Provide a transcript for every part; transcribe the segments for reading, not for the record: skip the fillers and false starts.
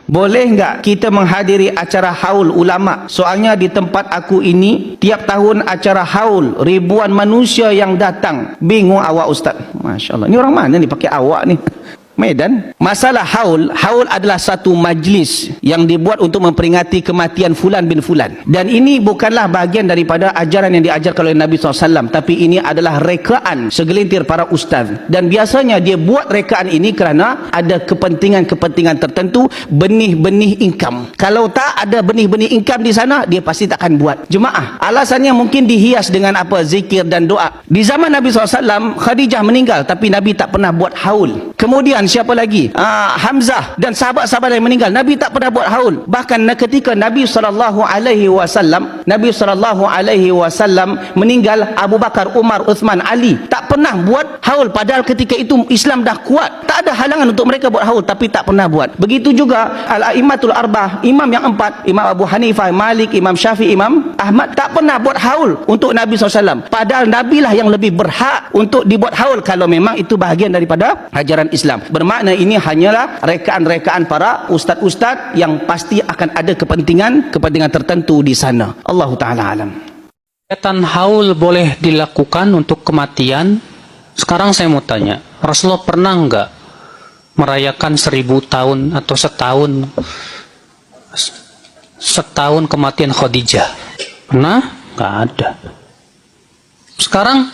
boleh enggak kita menghadiri acara haul ulama? Soalnya di tempat aku ini tiap tahun acara haul, ribuan manusia yang datang. Bingung awak ustaz. Masya Allah, ini orang mana ni pakai awak ni? Medan. Masalah haul adalah satu majlis yang dibuat untuk memperingati kematian fulan bin fulan, dan ini bukanlah bahagian daripada ajaran yang diajarkan oleh Nabi SAW, tapi ini adalah rekaan segelintir para ustaz, dan biasanya dia buat rekaan ini kerana ada kepentingan-kepentingan tertentu, benih-benih income. Kalau tak ada benih-benih income di sana, dia pasti tak akan buat. Jemaah, alasannya mungkin dihias dengan apa, zikir dan doa. Di zaman Nabi SAW, Khadijah meninggal tapi Nabi tak pernah buat haul. Kemudian siapa lagi? Hamzah dan sahabat-sahabat yang meninggal, Nabi tak pernah buat haul. Bahkan ketika Nabi SAW meninggal, Abu Bakar, Umar, Uthman, Ali tak pernah buat haul, padahal ketika itu Islam dah kuat, tak ada halangan untuk mereka buat haul, tapi tak pernah buat. Begitu juga Al-A'immatul Arba'ah, imam yang empat, Imam Abu Hanifah, Malik, Imam Syafi'i, Imam Ahmad, tak pernah buat haul untuk Nabi SAW, padahal Nabi lah yang lebih berhak untuk dibuat haul kalau memang itu bahagian daripada ajaran Islam. Bermakna ini hanyalah rekaan-rekaan para ustaz-ustaz yang pasti akan ada kepentingan tertentu di sana. Allah Ta'ala alam. Kegiatan haul boleh dilakukan untuk kematian. Sekarang saya mau tanya, Rasulullah pernah enggak merayakan 1000 tahun atau setahun kematian Khadijah? Pernah? Enggak ada. Sekarang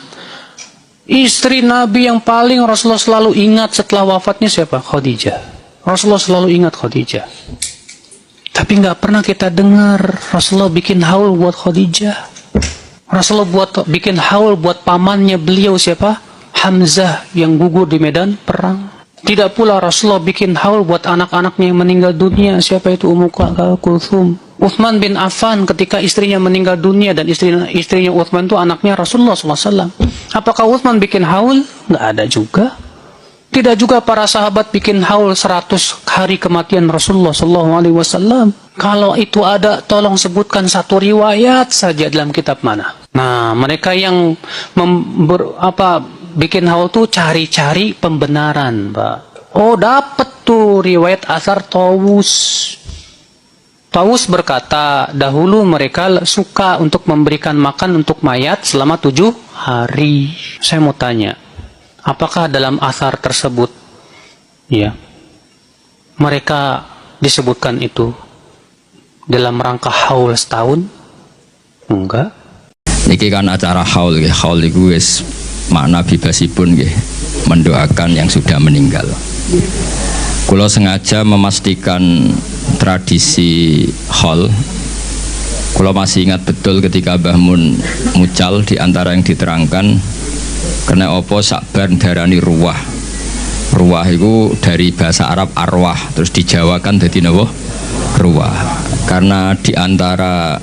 istri Nabi yang paling Rasulullah selalu ingat setelah wafatnya siapa? Khadijah. Rasulullah selalu ingat Khadijah. Tapi nggak pernah kita dengar Rasulullah bikin haul buat Khadijah. Rasulullah bikin haul buat pamannya beliau siapa? Hamzah yang gugur di medan perang. Tidak pula Rasulullah bikin haul buat anak-anaknya yang meninggal dunia. Siapa itu? Ummu Kulthum. Uthman bin Affan ketika istrinya meninggal dunia, dan istrinya Uthman itu anaknya Rasulullah SAW. Apakah Uthman bikin haul? Nggak ada juga. Tidak juga para sahabat bikin haul 100 hari kematian Rasulullah SAW. Kalau itu ada, tolong sebutkan satu riwayat saja dalam kitab mana. Nah, mereka yang bikin haul tuh cari-cari pembenaran, Pak. Oh, dapat tuh riwayat asar Tawus. Tawus berkata, dahulu mereka suka untuk memberikan makan untuk mayat selama 7 hari. Saya mau tanya, apakah dalam asar tersebut ya mereka disebutkan itu dalam rangka haul setahun? Enggak. Niki kan acara haul, haul itu wis makna bebasipun nggih, mendoakan yang sudah meninggal. Kulo sengaja memastikan tradisi haul. Kulo masih ingat betul ketika Mbah Mun mucal, di antara yang diterangkan kena opo sakban darani ruwah. Ruwah itu dari bahasa Arab arwah, terus dijawakan jadi napa? Ruwah. Karena di antara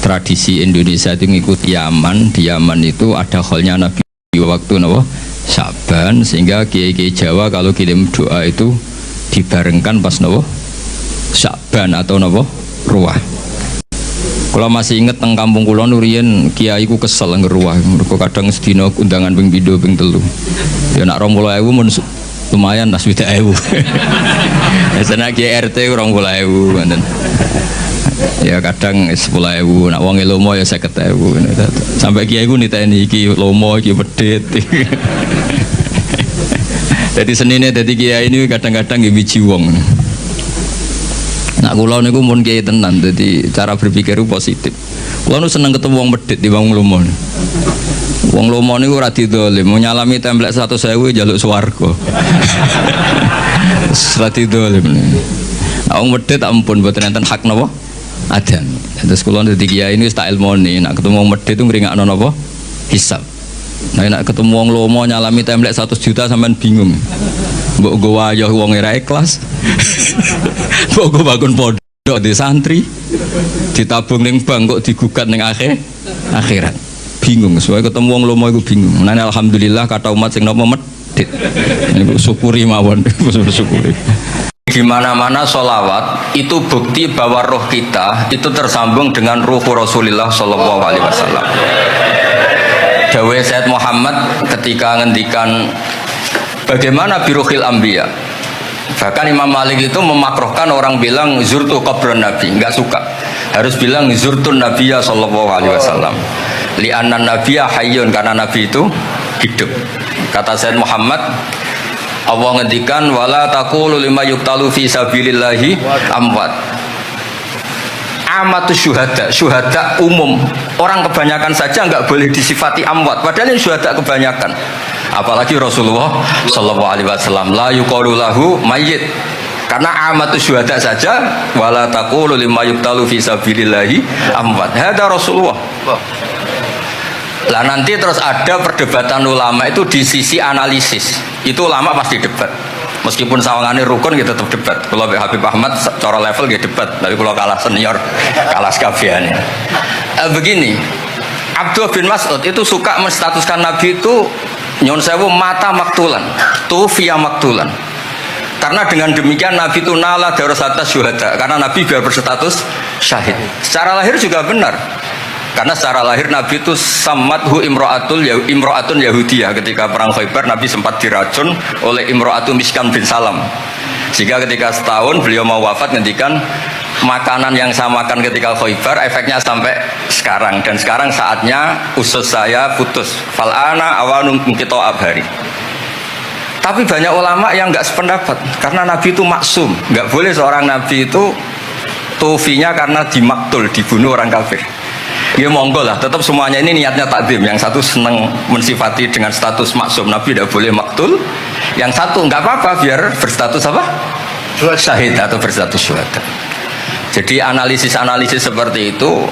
tradisi Indonesia itu ngikuti Yaman, di Yaman itu ada haulnya Nabi waktu napa? Saban, sehingga kiai-kiai Jawa kalau kirim doa itu dibarengkan pas napa? Saban atau napa? Ruwah. Kalau masih inget teng kampung kula nuriyen kiai ku kesel ngeruwah, mergo kadang sedina undangan ping 2 ping 3. Ya nak 20.000 mun lumayan tas 20.000. Biasanya kiai RT 20.000 ngoten. Ya kadang 10.000, nak wong lomo ya 50.000. Sampai kiai ku niteni iki lomo iki medhit. Jadi senine dadi kiai ini kadang-kadang nggih wiji wong. Nak kula niku mun kiai tenan, dadi cara berpikir positif. Kula nu seneng ketemu wong medhit di wong lomo. Wong lomo niku ora didolim, nyalami templek 100.000 njaluk swarga. Ora didolim. Wong medhit ampun mboten enten hak napa? Adan. Terus kula dadi kiai ini wis tak ilmoni, nak ketemu wong medhit itu ngringakno napa? Hisab. Nah, nak ketemu wong lomo nyalami templek 100 juta sampean bingung. Mbok go wayah wong ora ikhlas. Mbok go bangun pondok di santri, ditabung ning bank kok digugat ning akhirat. Bingung, soalnya ketemu wong lomo iku bingung. Nah, alhamdulillah kata umat sing napa medhit. Niku syukuri mawon, syukuri. Di mana-mana sholawat itu bukti bahwa roh kita itu tersambung dengan ruh Rasulullah Shallallahu Alaihi Wasallam. Dawai Sayyid Muhammad ketika ngendikan bagaimana biruhil anbiya, Bahkan Imam Malik itu memakruhkan orang bilang zurtu qabran Nabi, nggak suka. Harus bilang zurtun Nabiyya sallallahu alaihi wasallam. Li'anna Nabiyya hayyun, karena Nabi itu hidup. Kata Sayyid Muhammad, Allah ngendikan wala taqulu lima yuqtalu fi sabilillahi amwat. Amatu syuhada, syuhada umum, orang kebanyakan saja nggak boleh disifati amwat, padahal ini syuhada kebanyakan. Apalagi Rasulullah sallallahu alaihi wasallam la yuqalu lahu mayyit. Karena amatu syuhada saja wala taqulu lima yuqtalu fi sabilillahi amwat. Hada Rasulullah. Lah nanti terus ada perdebatan ulama itu di sisi analisis. Itu ulama pasti debat. Meskipun sawangane rukun kita tetap debat. Kalau Habib Ahmad cara level gitu debat, tapi kalau kalah senior, kalah sekabiannya. Begini, Abdullah bin Mas'ud itu suka menstatuskan Nabi itu nyon sewu mata maktulan, tufiya maktulan. Karena dengan demikian Nabi itu nala darasata syuhada, karena Nabi biar berstatus syahid. Secara lahir juga benar. Karena secara lahir Nabi itu samathu imro'atun Yahudiyah. Ketika perang Khaybar Nabi sempat diracun oleh imro'atun Miskan bin Salam, sehingga ketika setahun beliau mau wafat ngendikan makanan yang saya makan ketika Khaybar efeknya sampai sekarang, dan sekarang saatnya usus saya putus fal'ana awanum kita abhari. Tapi banyak ulama yang nggak sependapat, karena Nabi itu maksum, nggak boleh seorang Nabi itu tufinya karena dimaktul, dibunuh orang kafir. Ya monggo lah, tetap semuanya ini niatnya takdim. Yang satu senang mensifati dengan status maksum, Nabi tidak boleh maktul. Yang satu nggak apa-apa biar berstatus apa? Syahid atau berstatus syuhada. Jadi analisis seperti itu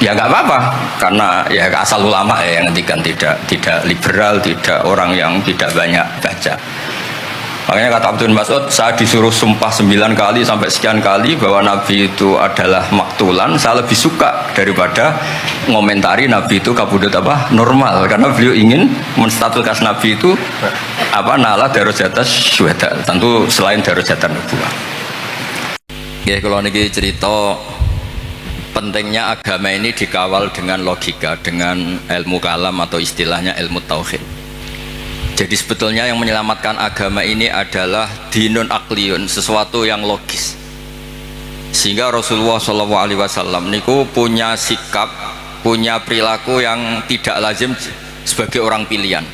ya nggak apa-apa, karena ya asal ulama ya yang ngendikan, tidak liberal, tidak orang yang tidak banyak baca. Makanya kata Abdul Mas'ud, saya disuruh sumpah 9 kali sampai sekian kali bahwa Nabi itu adalah maktulan, saya lebih suka daripada ngomentari Nabi itu kabudut apa normal, karena beliau ingin menstatuskan Nabi itu apa nala darajat syuhada, tentu selain darajat nubuwah. Ya kalau niki cerita pentingnya agama ini dikawal dengan logika, dengan ilmu kalam atau istilahnya ilmu tauhid. Jadi sebetulnya yang menyelamatkan agama ini adalah dinun akliyun, sesuatu yang logis. Sehingga Rasulullah SAW niku punya sikap, punya perilaku yang tidak lazim sebagai orang pilihan.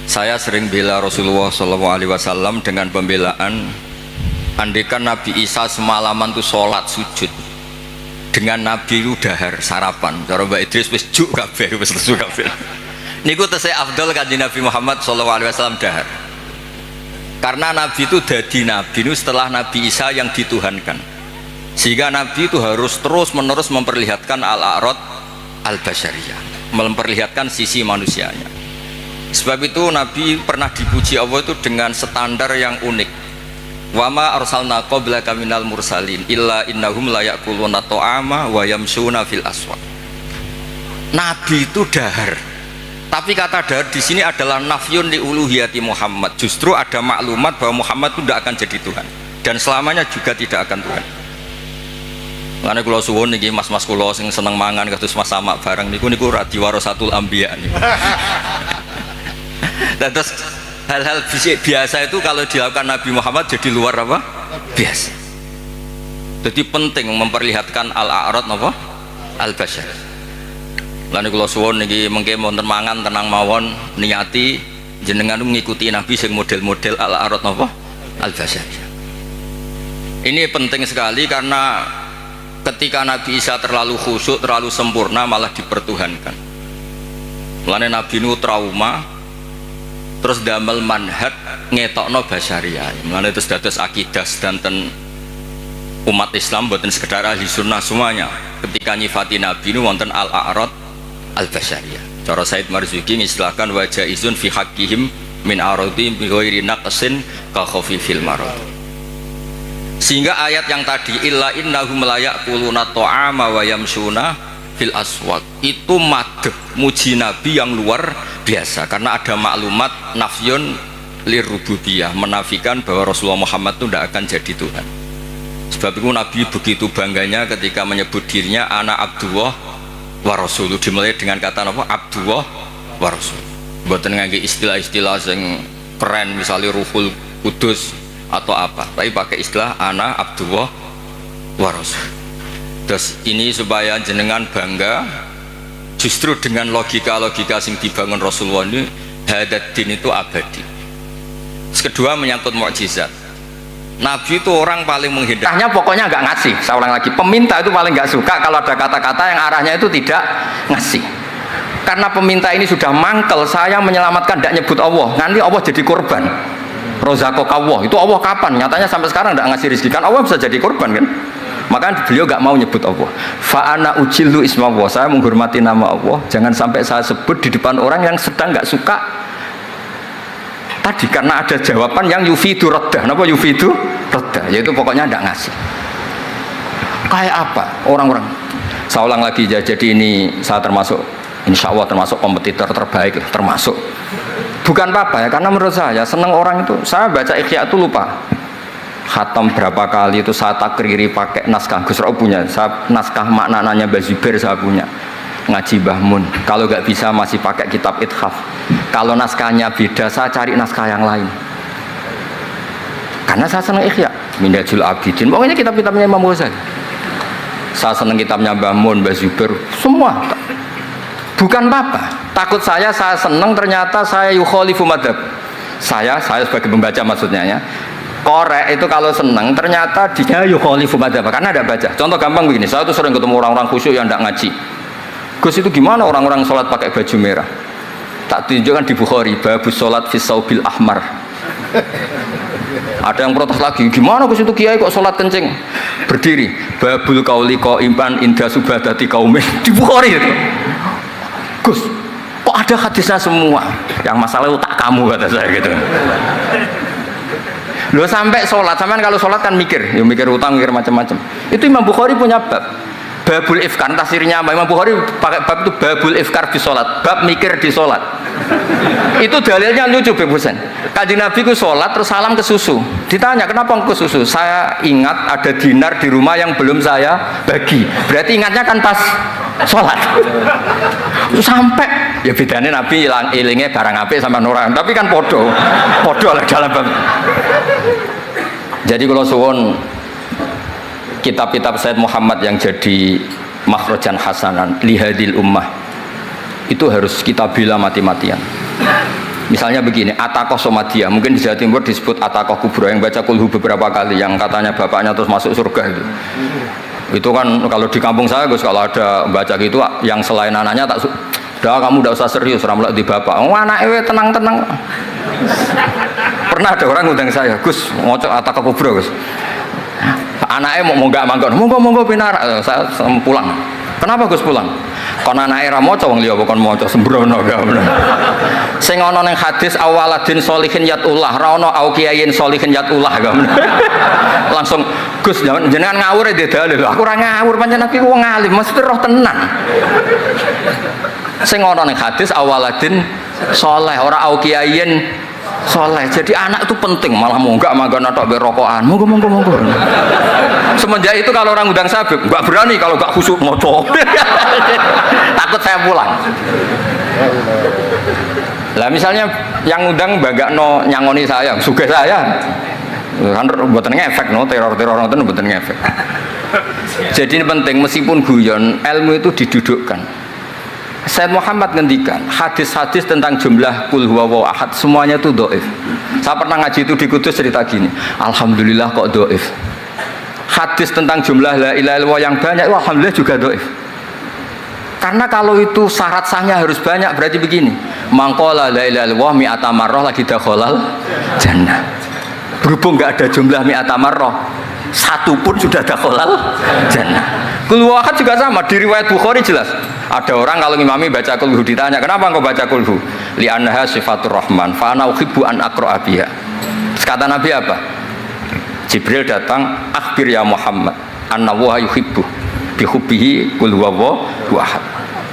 Saya sering bela Rasulullah SAW dengan pembelaan, andaikan Nabi Isa semalaman itu sholat sujud, dengan Nabi itu dahar sarapan, cara Mbak Idris wis juk kabeh, wis lesu kabeh. Niku tesih afdal kanjeng Nabi Muhammad SAW dahar. Karena Nabi itu dadi Nabi itu setelah Nabi Isa yang dituhankan, sehingga Nabi itu harus terus menerus memperlihatkan al-a'rad al-basyariyah, memperlihatkan sisi manusianya. Sebab itu Nabi pernah dipuji Allah itu dengan standar yang unik. Wa ma arsalna qablaka minal mursalin illa innahum la ya'kuluna ta'ama wa yamshuna fil aswaq. Nabi itu dahar. Tapi kata dahar di sini adalah nafyun li uluhiyati Muhammad. Justru ada maklumat bahwa Muhammad itu tidak akan jadi Tuhan, dan selamanya juga tidak akan Tuhan. Karena kula suwun niki mas-mas kula sing seneng mangan kados Mas Samak bareng niku radi warasatul anbiya niku. Dan terus hal-hal biasa itu kalau dilakukan Nabi Muhammad jadi luar apa? Biasa. Jadi penting memperlihatkan al-a'rad apa? Al-basyar. Lan kula suwun niki mengke wonten mangan tenang mawon, niati jenengan mengikuti Nabi sing model-model al-a'rad napa? Al-basyar. Ini penting sekali karena ketika Nabi Isa terlalu khusyuk, terlalu sempurna malah dipertuhankan. Mulane Nabi nu trauma terus damel manhaj ngetokno basyariah. Mulane terus dados akidah sedanten umat Islam boten sekedar ahli sunnah semuanya. Ketika nyifati Nabi nu wonten al-a'rad al-basyariyah. Cara Said Marzuki ngistilahkan wajah izun fi haqqihim min aradhim bi ghairi naqsin ka khafifil marad. Sehingga ayat yang tadi illa innahum la ya'kuluna ta'ama wa yamshuna fil aswaq itu madh muji Nabi yang luar biasa, karena ada maklumat nafyun lirububiyah, menafikan bahwa Rasulullah Muhammad itu tidak akan jadi Tuhan. Sebab itu Nabi begitu bangganya ketika menyebut dirinya anak Abdullah wa Rasul, dimulai dengan kata apa? Abdullah wa Rasul. Mboten ngangge istilah-istilah sing keren, misalnya Ruhul Kudus atau apa, tapi pakai istilah ana Abdullah wa Rasul. Terus ini supaya jenengan bangga justru dengan logika-logika sing dibangun Rasulullah ini, hadat din itu abadi. Kedua menyangkut mukjizat. Nabi itu orang paling menghindarnya, pokoknya nggak ngasih. Saya ulang lagi, peminta itu paling nggak suka kalau ada kata-kata yang arahnya itu tidak ngasih. Karena peminta ini sudah mangkel, saya menyelamatkan tidak nyebut Allah, nanti Allah jadi korban. Rozakok Allah, itu Allah kapan? Nyatanya sampai sekarang tidak ngasih rezeki, kan Allah bisa jadi korban kan? Maka beliau nggak mau nyebut Allah. Fa'ana ujillu isma Allah, saya menghormati nama Allah, jangan sampai saya sebut di depan orang yang sedang nggak suka. Tadi karena ada jawaban yang yufidu raddah. Kenapa yufidu raddah? Yaitu pokoknya tidak ngasih. Kayak apa orang-orang? Saya ulang lagi, jadi ini saya termasuk, insya Allah termasuk kompetitor terbaik, termasuk. Bukan apa-apa ya, karena menurut saya senang orang itu. Saya baca Ikhya itu lupa khatam berapa kali itu saya takriri pakai naskah Gus Ra'ub punya, saya naskah maknanya Mbah Zubair saya punya, ngaji Mbah Mun. Kalau nggak bisa masih pakai kitab Ithaf. Kalau naskahnya beda, saya cari naskah yang lain. Karena saya senang Ikhya, Minhajul Abidin, pokoknya kitab-kitabnya Imam Ghazali. Saya senang kitabnya Mbah Mun, Mbah Zubair, semua. Bukan apa-apa. Takut saya senang ternyata saya yukhalifu madhab. Saya sebagai pembaca maksudnya ya. Korek itu kalau senang ternyata dia yukhalifu madhab karena ada baca. Contoh gampang begini, saya tuh sering ketemu orang-orang khusyuk yang tidak ngaji. Gus itu gimana orang-orang sholat pakai baju merah? Tak tunjukkan di Bukhari, babus sholat fis saubil ahmar. Ada yang protes lagi, gimana Gus itu kiai kok sholat kencing berdiri? Babul kauli qaiman inda subadati kaumin, di Bukhari itu. Gus, kok ada hadisnya semua? Yang masalah otak kamu kata saya gitu. Loh sampai sholat, sampean kalau sholat kan mikir, ya mikir utang, mikir macam-macam. Itu Imam Bukhari punya bab. Babul ifkar, tafsirnya Imam Bukhari pakai bab itu babul ifkar di sholat, bab mikir di sholat. Itu dalilnya lucu Beb Husain. Kanjeng Nabi ku sholat terus salam ke susu. Ditanya kenapa ke susu? Saya ingat ada dinar di rumah yang belum saya bagi. Berarti ingatnya kan pas sholat. Sampai ya bedanya Nabi ilingnya barang apik sama orang. Tapi kan podo lah dalam bab. Jadi kalau suwun kitab-kitab Sayyid Muhammad yang jadi makhrajan hasanan lihadil ummah itu harus kita bela mati-matian. Misalnya begini, Atakoh Somadiyah, mungkin di Jawa Timur disebut Atakoh Kubro, yang baca kulhu beberapa kali, yang katanya bapaknya terus masuk surga itu. Itu kan kalau di kampung saya Gus, kalau ada baca gitu yang selain anaknya tak udah kamu udah usah serius ramlak di bapak. Oh anaknya tenang-tenang. Pernah ada orang ngundang saya, Gus, ngocok Atakoh Kubro Gus. Anaknya mau nggak manggon, monggo pinar, saya pulang. Kenapa Gus pulang? Karena anaknya ramoco wong liya bukan moco sembrono gak bener. Sing ana ning hadis awaladin sholihin yatullah, ra ono au kiyayin sholihin yatullah gak bener. Langsung Gus jenengan ngawur e dalil. Aku ora ngawur pancen aku wong alim, mesti roh tenan. Sing ana ning hadis awaladin sholeh, ora au kiyayin soleh. Jadi anak itu penting, malah mau enggak manggon atau berokokan, monggo. Semenjak itu kalau orang undang saya enggak berani kalau enggak khusyuk moco. Takut saya pulang. Lah misalnya yang undang banggakno nyangoni saya, sugih saya. Kan mboten ngefek no, teror-teror nonton mboten ngefek. Jadi ini penting, meskipun guyon, ilmu itu didudukkan. Sayyid Muhammad ngendikan hadis-hadis tentang jumlah kul huwallahu ahad semuanya itu dhaif. Saya pernah ngaji itu di Kudus cerita gini, alhamdulillah kok dhaif. Hadis tentang jumlah la ilaha illallah yang banyak alhamdulillah juga dhaif. Karena kalau itu syarat sahnya harus banyak, berarti begini, mangqala la ilaha illallah mi'ata marrah lagi dakhalal jannah. Berhubung enggak ada jumlah mi'ata marrah, satu pun sudah dakhalal jannah. Kul huwa ahad juga sama, di riwayat Bukhari jelas. Ada orang kalau ngimami baca kulhu ditanya, kenapa engkau baca kulhu? Li'annaha sifatur rahman, fa ana uhibbu an aqra'a biha. Kata Nabi apa? Jibril datang, akhbir ya Muhammad, annallaha yuhibbu bi hubbihi qul huwallahu ahad.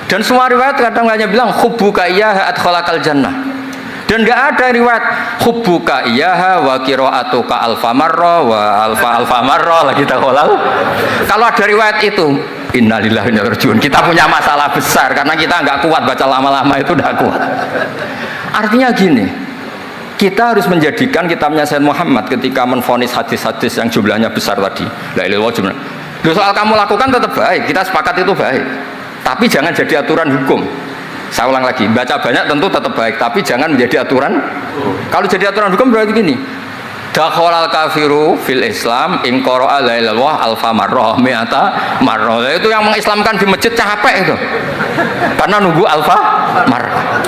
Dan semua riwayat kadang hanya bilang hubbuka iyyaha adkhalakal jannah. Dan enggak ada riwayat hubbuka iyyaha wa qira'atuka alfa marra wa alfa marra lagi dakhalal. Kalau ada riwayat itu, innalillahi wa inna ilaihi raji'un. Kita punya masalah besar karena kita nggak kuat baca lama-lama, itu udah kuat. Artinya gini, Kita harus menjadikan kitabnya Sayyid Muhammad ketika menvonis hadis-hadis yang jumlahnya besar tadi. La ilaha illallah. Loh, soal kamu lakukan tetap baik, kita sepakat itu baik. Tapi jangan jadi aturan hukum. Saya ulang lagi, baca banyak tentu tetap baik, tapi jangan menjadi aturan. Kalau jadi aturan hukum berarti gini. Dakhalal kafiru fil Islam in qara'a la ilaha illallah alfa marrah mi'ata marrah. Itu yang mengislamkan di masjid capek itu. Karena nunggu alfa marrah.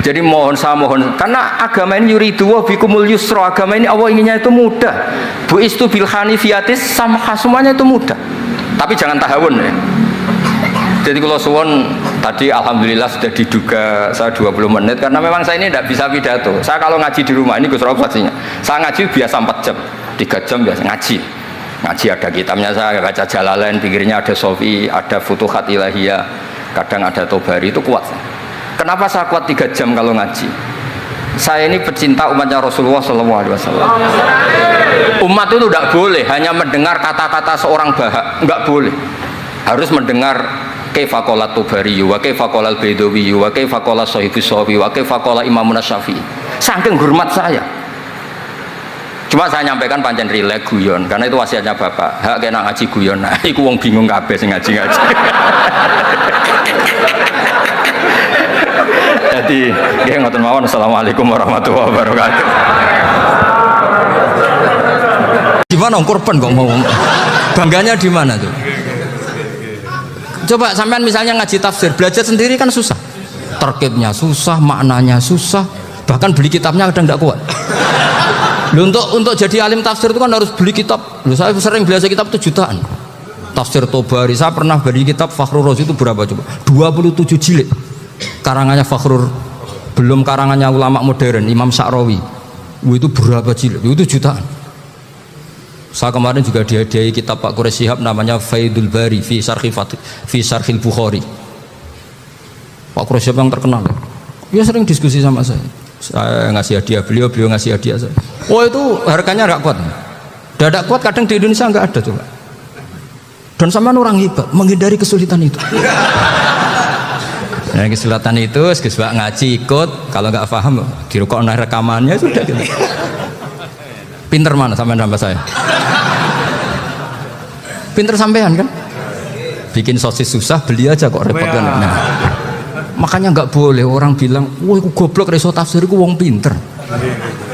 Jadi saya mohon, karena agama ini yuridu wa bikumul yusra, agama ini Allah inginnya itu mudah. Bu'istu bil hanifiyatis samha, semuanya itu mudah. Tapi jangan tahawun ya. Jadi kalau suwon tadi alhamdulillah sudah diduga saya 20 menit karena memang saya ini tidak bisa pidato. Saya kalau ngaji di rumah ini Gus Rob saksinya. Saya ngaji biasa 4 jam, 3 jam biasa ngaji. Ngaji ada kitabnya, saya baca Jalalain, pinggirnya ada Sofi, ada Futuhat Ilahiyah, kadang ada Tobari, itu kuat. Kenapa saya kuat 3 jam kalau ngaji? Saya ini pecinta umatnya Rasulullah SAW. Umat itu tidak boleh hanya mendengar kata-kata seorang bahak, nggak boleh. Harus mendengar kaifa qala Tobari, wa kaifa qala Al-Baidawi, wa kaifa qala Shahibus Shafi, wa kaifa qala Imam Syafi'i. Saking hormat saya. Cuma saya nyampaikan pancen rileks guyon, karena itu wasiatnya Bapak. Hak kena ngaji guyon, nah iku wong bingung kabeh sing ngaji-ngaji. Jadi, nggih ngoten mawon. Assalamualaikum warahmatullahi wabarakatuh. Gimana korban kok mau? Bangganya di mana tuh? Coba sampean misalnya ngaji tafsir, belajar sendiri kan susah. Terkibnya susah, maknanya susah, bahkan beli kitabnya kadang tidak kuat. Loh, untuk jadi alim tafsir itu kan harus beli kitab. Loh, saya sering belajar kitab itu jutaan. Tafsir Tobari, saya pernah beli kitab Fakhrur Razi itu berapa coba? 27 jilid. Karangannya Fakhrur, belum karangannya ulama modern Imam Sa'rawi. Itu berapa jilid? Itu jutaan. Saya kemarin juga dihadiahi kitab Pak Quraish Shihab namanya Faidul Bari fi Syarhil Bukhari. Pak Quraish Shihab yang terkenal. Dia sering diskusi sama saya. Saya ngasih hadiah beliau ngasih hadiah saya. Oh, itu harganya nggak kuat. Tidak kuat, kadang di Indonesia nggak ada coba. Dan sama orang hebat menghindari kesulitan itu. Nah, kesulitan itu sebab ngaji ikut, kalau nggak paham dirukokno rekamannya sudah gitu. Pinter mana sampean nambah saya? Pinter sampean kan? Bikin sosis susah, beli aja kok repot kan. Nah, makanya nggak boleh orang bilang, wah aku goblok reso tafsir, aku wong pinter.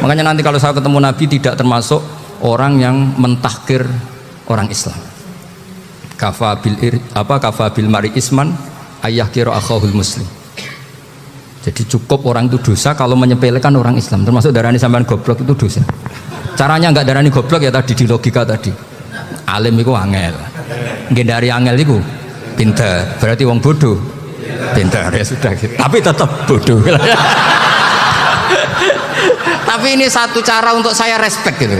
Makanya nanti kalau saya ketemu Nabi tidak termasuk orang yang mentahkir orang Islam. Kafa bil mari isman ayah kira akhahul muslim. Jadi cukup orang itu dosa kalau menyepelekan orang Islam, termasuk darani sampean goblok itu dosa. Caranya nggak darani goblok ya tadi di logika tadi. Alim itu angel, dari angel itu pinter, berarti wong bodoh pinter ya sudah gitu. Tapi tetap bodoh. Tapi ini satu cara untuk saya respect gitu.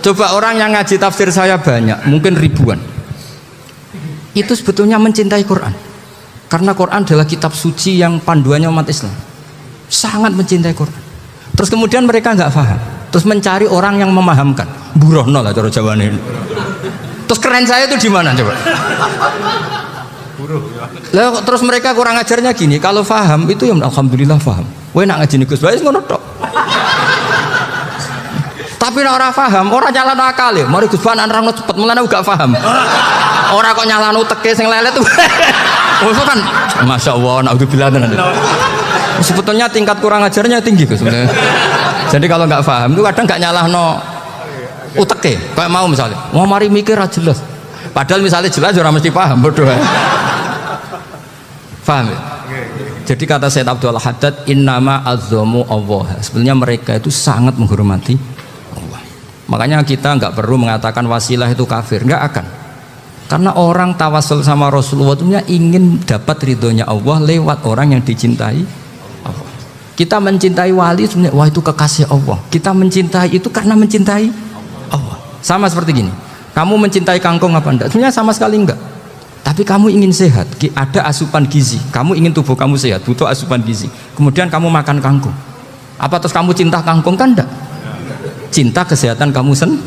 Coba orang yang ngaji tafsir saya banyak, mungkin ribuan. Itu sebetulnya mencintai Quran. Karena Quran adalah kitab suci yang panduannya umat Islam. Sangat mencintai Quran. Terus kemudian mereka nggak paham. Terus mencari orang yang memahamkan. Burohno lah cara Jawa ini. Terus keren saya itu di mana coba? Lah terus mereka kurang ajarnya gini, kalau paham itu ya alhamdulillah paham. Kowe nak ngaji Gus Bae ngono tok. Tapi nek ora paham, ora nyalano akal ya. Mari Gus Bae nerangno cepet, mulane gak paham. Ora kok nyalano teke sing lelet tuh. Oh itu kan Masya Allah, naudzubillah. Sebetulnya tingkat kurang ajarnya tinggi Gus sebenarnya. Jadi kalau nggak paham itu kadang nggak nyalahno uteke. Kayak mau misalnya, wah mari mikir aja jelas. Padahal misalnya jelas orang mesti paham, bodoh. Paham ya? Jadi kata Sayyid Abdul Haddad, innama azzamu Allah. Sebenarnya mereka itu sangat menghormati Allah. Makanya kita nggak perlu mengatakan wasilah itu kafir, nggak akan. Karena orang tawasul sama Rasulullah itu ingin dapat ridhonya Allah lewat orang yang dicintai Allah. Kita mencintai wali sebenarnya, wah itu kekasih Allah. Kita mencintai itu karena mencintai Allah. Sama seperti gini, kamu mencintai kangkung apa enggak? Sebenarnya sama sekali enggak. Tapi kamu ingin sehat, ada asupan gizi. Kamu ingin tubuh kamu sehat, butuh asupan gizi. Kemudian kamu makan kangkung. Apa terus kamu cinta kangkung? Kan enggak. Cinta kesehatan kamu sendiri.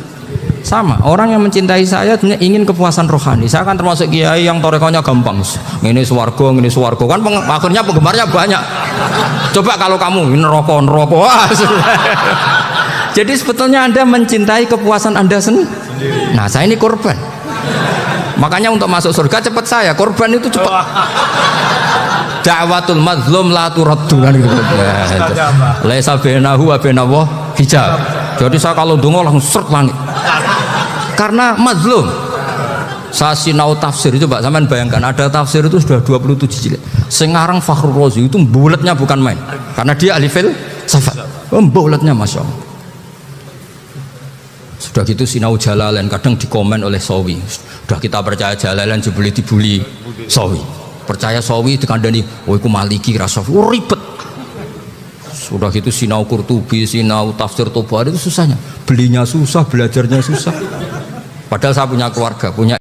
Sama, orang yang mencintai saya sebenarnya ingin kepuasan rohani. Saya kan termasuk kiai yang torekonya gampang. Ini swargo, kan akhirnya penggemarnya banyak. Coba kalau kamu ini neraka. Wah, jadi sebetulnya Anda mencintai kepuasan Anda sendiri. Nah, saya ini korban. Makanya untuk masuk surga cepat saya, korban itu cepat. Da'watul mazlum la turaddu kan gitu. Laisa bainahu wa bainallah hijab. Jadi saya kalau dongo langsung seret langit. Karena mazlum. Saya sinau tafsir itu, Pak, sampean bayangkan ada tafsir itu sudah 27 jilid. Sekarang Fakhrul Razi itu bulatnya bukan main. Karena dia ahli filsafat. Bulatnya Masya Allah. Sudah gitu sinau Jalalain kadang dikomen oleh Sawi. Sudah kita percaya Jalalain jebule dibuli Sawi. Percaya Sawi dikandani, oh iku Maliki rasafi, oh ribet. Sudah gitu sinau Qurtubi, sinau tafsir Tobari itu susahnya. Belinya susah, belajarnya susah. Padahal saya punya keluarga, punya